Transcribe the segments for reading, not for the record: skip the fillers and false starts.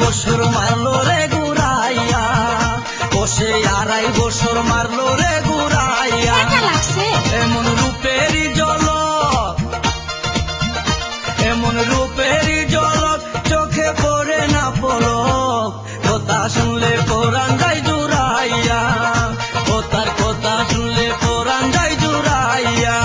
বছর মারলো রে ঘুরাইয়া, ও সে 2.5 বছর মারলো রে ঘুরাইয়া। এমন রূপেরই ঝলক, এমন রূপেরই ঝলক, চোখে পড়ে না পলক। কথা শুনলে পরাণ যায় জুড়াইয়া, ও তার কথা শুনলে পরাণ যায় জুড়াইয়া।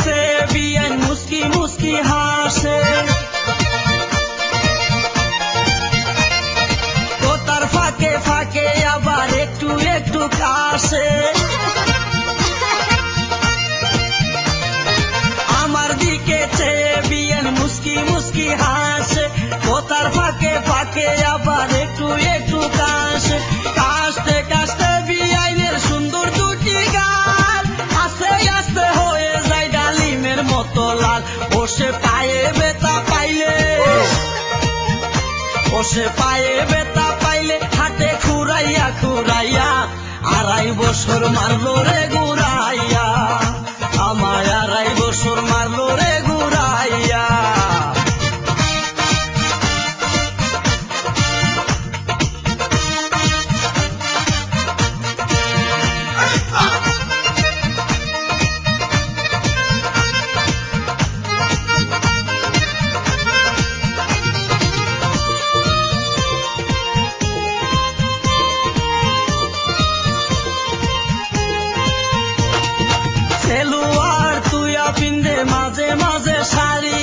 সে বিয়ান মুস্কি মুস্কি হাসে, তো তার ফাঁকে ফাঁকে আবার একটু একটু কাশে। আমার দিকে চেয়ে বিয়ান মুস্কি মুস্কি হাসে, তো তার ফাঁকে ফাঁকে আবার একটু একটু কাশে। কাশতে কাশতে বিয়ানের সুন্দর দুটি গাল আস্তে আস্তে হয়ে যায় ডালিমের মতো লাল। ও সে পায়ে ব্যথা পাইলে, ও সে পায়ে ব্যথা পাইলে হাতে খুরাইয়া খুরাইয়া। 2.5 বছর মারলো রে ঘুরাইয়া, আমায় 2.5 বছর মারলো রে ঘুরাইয়া। সেলুয়ার তুইয়া পিন্দে মাঝে মাঝে শাড়ি,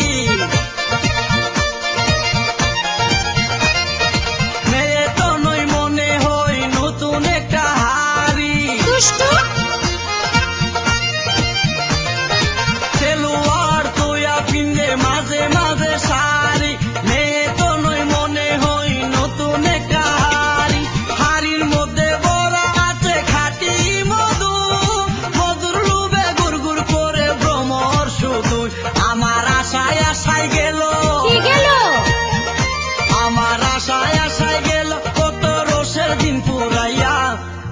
মেয়ে তো নই মনে হই নতুন একটা হাড়ি। সেলুয়ার তুইয়া পিন্দে মাঝে মাঝে শাড়ি, মেয়ে তো নই মনে হই নতুন একটা হাড়ি। হাড়ির মধ্যে বড়া আছে খাঁটি মধু, মধুর লুবে গুড় করে ভ্রমর শুধু। আমার আশায় আশায় গেল, আমার আশায় আশায় গেল কত রসের দিন পুরাইয়া।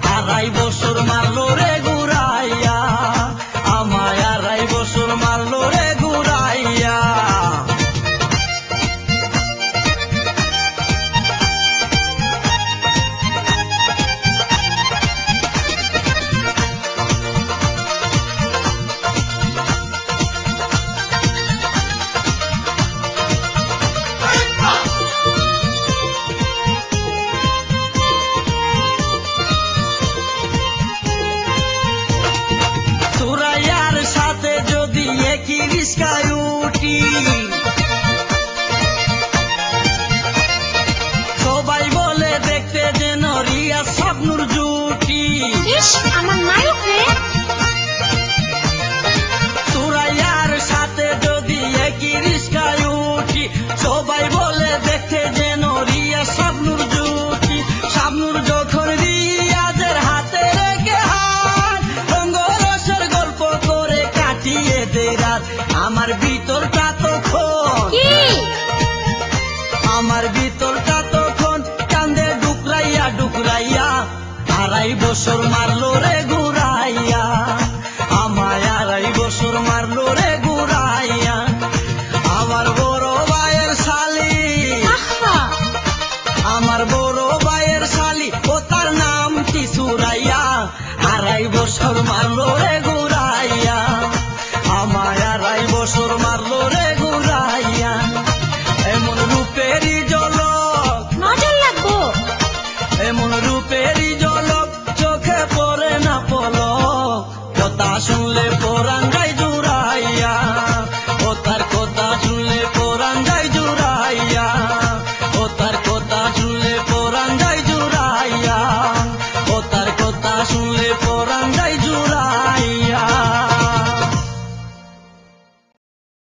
2.5 বছর মারলো রে ঘুরাইয়া, আমায় 2.5 বছর মারলো রে ঘুরাইয়া। সুরাইয়ার সাথে যদি একই রিস্কায় উঠি, সবাই বলে দেখতে যেন রিয়া স্বপ্নুর জুটি। আমার নায়ক রে। সুরাইয়ার সাথে যদি একই রিস্কায় উঠি, সবাই বলে দেখতে যেন রিয়া স্বপ্নুর জুটি। স্বপ্নুর যখন রিয়াজের হাতে রেখে হাত, রঙ্গরসের গল্প করে কাটিয়ে দেয় রাত। আমার ভিতরটা তখন, আমার ভিতরটা তখন কান্দে ডুকরাইয়া ডুকরাইয়া। 2.5 বছর মারলো রে ঘুরাইয়া, আমায় 2.5 বছর মারলো রে ঘুরাইয়া। আমার বড় ভাইয়ের শালি, আমার বড় ভাইয়ের শালি, ও তার নাম কি সুরাইয়া। 2.5 বছর মারলো রে ঘুরাইয়া, আমায় 2.5 বছর মারলো রে ঘুরাইয়া। এমন রূপেরই ঝলক, নজর লাগবো, এমন রূপেরই ঝলক, চোখে পড়ে না পলক। কথা শুনলে পরাণ